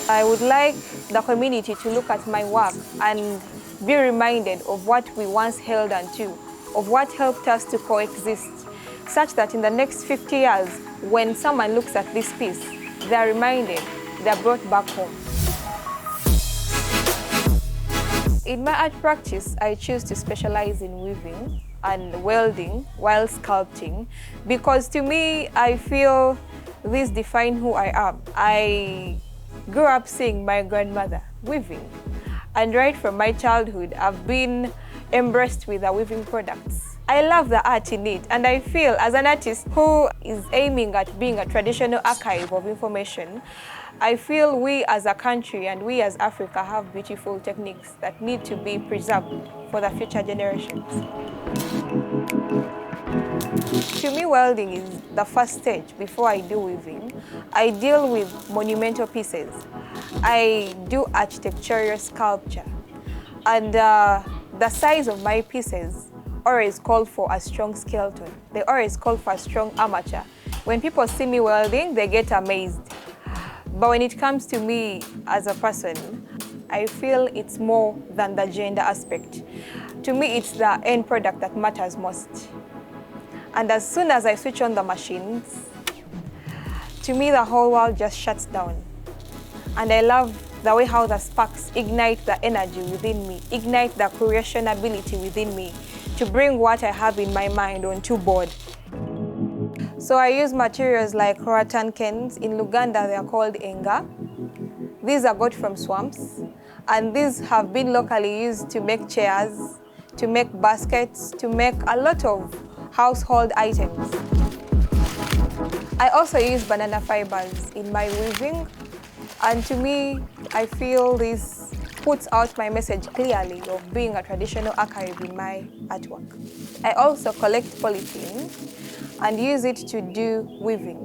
I would like the community to look at my work and be reminded of what we once held onto, of what helped us to coexist, such that in the next 50 years, when someone looks at this piece, they are reminded, they are brought back home. In my art practice, I choose to specialize in weaving and welding while sculpting because to me, I feel these define who I am. I grew up seeing my grandmother weaving, and right from my childhood, I've been embraced with the weaving products. I love the art in it, and I feel as an artist who is aiming at being a traditional archive of information, I feel we as a country and we as Africa have beautiful techniques that need to be preserved for the future generations. To me, welding is the first stage before I do weaving. I deal with monumental pieces. I do architectural sculpture. And the size of my pieces always call for a strong skeleton. They always call for a strong armature. When people see me welding, they get amazed. But when it comes to me as a person, I feel it's more than the gender aspect. To me, it's the end product that matters most. And as soon as I switch on the machines, to me, the whole world just shuts down. And I love the way how the sparks ignite the energy within me, ignite the creation ability within me to bring what I have in my mind onto board. So I use materials like rattan canes. In Uganda, they are called enga. These are got from swamps, and these have been locally used to make chairs, to make baskets, to make a lot of household items. I also use banana fibers in my weaving, and to me, I feel this puts out my message clearly of being a traditional archive in my artwork. I also collect polythene and use it to do weaving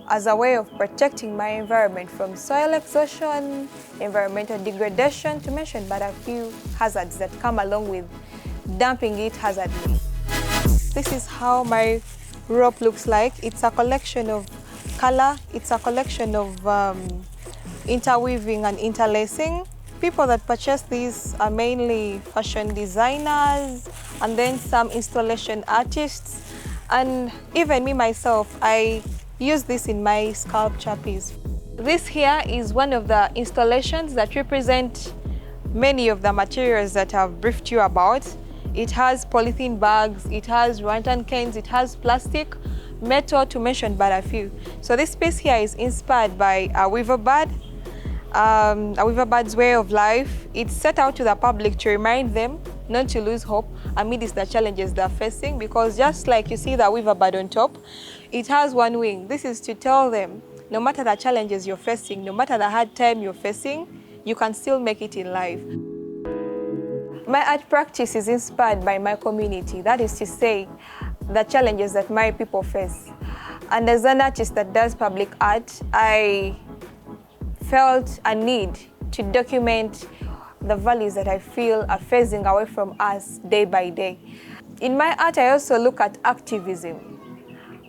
as a way of protecting my environment from soil exhaustion, environmental degradation, to mention but a few hazards that come along with dumping it hazardly. This is how my rope looks like. It's a collection of color, it's a collection of interweaving and interlacing. People that purchase these are mainly fashion designers and then some installation artists. And even me myself, I use this in my sculpture piece. This here is one of the installations that represent many of the materials that I've briefed you about. It has polythene bags, it has rattan canes, it has plastic, metal, to mention but a few. So this piece here is inspired by a weaver bird's way of life. It's set out to the public to remind them not to lose hope amidst the challenges they're facing, because just like you see the weaver bird on top, it has one wing. This is to tell them, no matter the challenges you're facing, no matter the hard time you're facing, you can still make it in life. My art practice is inspired by my community, that is to say, the challenges that my people face. And as an artist that does public art, I felt a need to document the values that I feel are phasing away from us day by day. In my art, I also look at activism.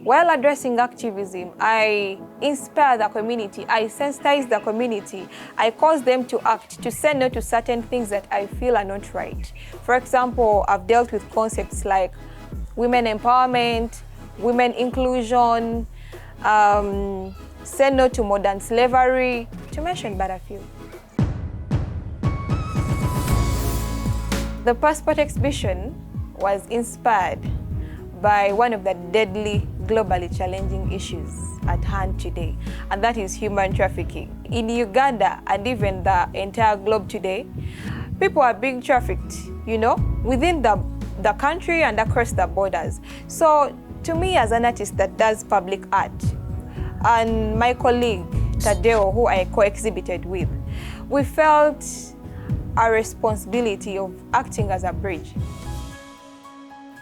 While addressing activism, I inspire the community, I sensitize the community, I cause them to act, to say no to certain things that I feel are not right. For example, I've dealt with concepts like women empowerment, women inclusion, say no to modern slavery, to mention but a few. The passport exhibition was inspired by one of the deadly, globally challenging issues at hand today, and that is human trafficking. In Uganda and even the entire globe today, people are being trafficked, within the country and across the borders. So to me, as an artist that does public art, and my colleague, Tadeo, who I co-exhibited with, we felt a responsibility of acting as a bridge.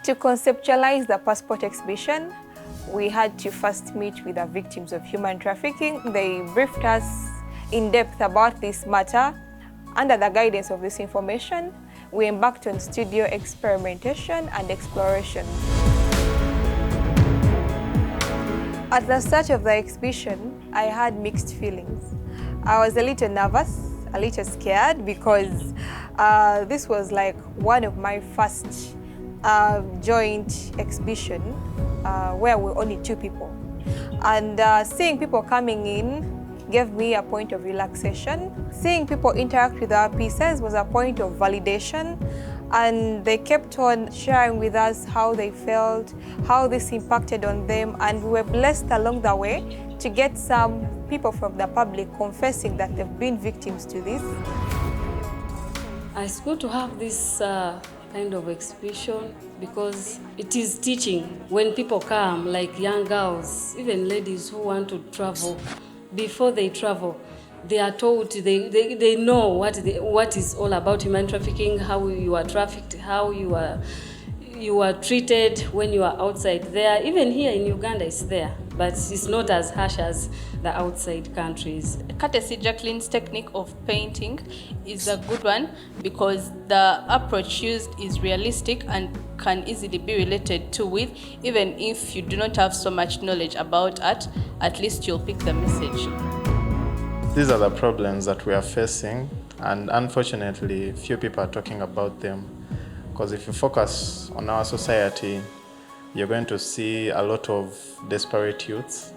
To conceptualize the passport exhibition, we had to first meet with the victims of human trafficking. They briefed us in depth about this matter. Under the guidance of this information, we embarked on studio experimentation and exploration. At the start of the exhibition, I had mixed feelings. I was a little nervous, a little scared, because this was like one of my first joint exhibition where we were only 2 people. And seeing people coming in gave me a point of relaxation. Seeing people interact with our pieces was a point of validation, and they kept on sharing with us how they felt, how this impacted on them, and we were blessed along the way to get some people from the public confessing that they've been victims to this. It's good to have this kind of exhibition because it is teaching. When people come, like young girls, even ladies who want to travel, before they travel, they are taught, they know what is all about human trafficking, how you are trafficked, how you are treated when you are outside there. Even here in Uganda it's there, but it's not as harsh as the outside countries. Katesi Jacqueline's technique of painting is a good one because the approach used is realistic and can easily be related to with, even if you do not have so much knowledge about art, at least you'll pick the message. These are the problems that we are facing, and unfortunately few people are talking about them. Because if you focus on our society, you're going to see a lot of desperate youths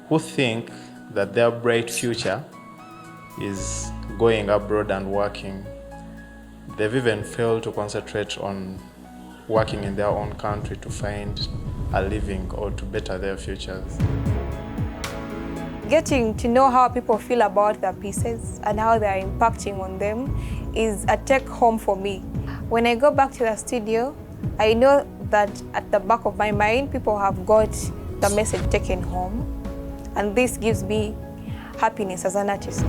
who think that their bright future is going abroad and working. They've even failed to concentrate on working in their own country to find a living or to better their futures. Getting to know how people feel about their pieces and how they are impacting on them is a take home for me. When I go back to the studio, I know that at the back of my mind, people have got the message taken home, and this gives me happiness as an artist.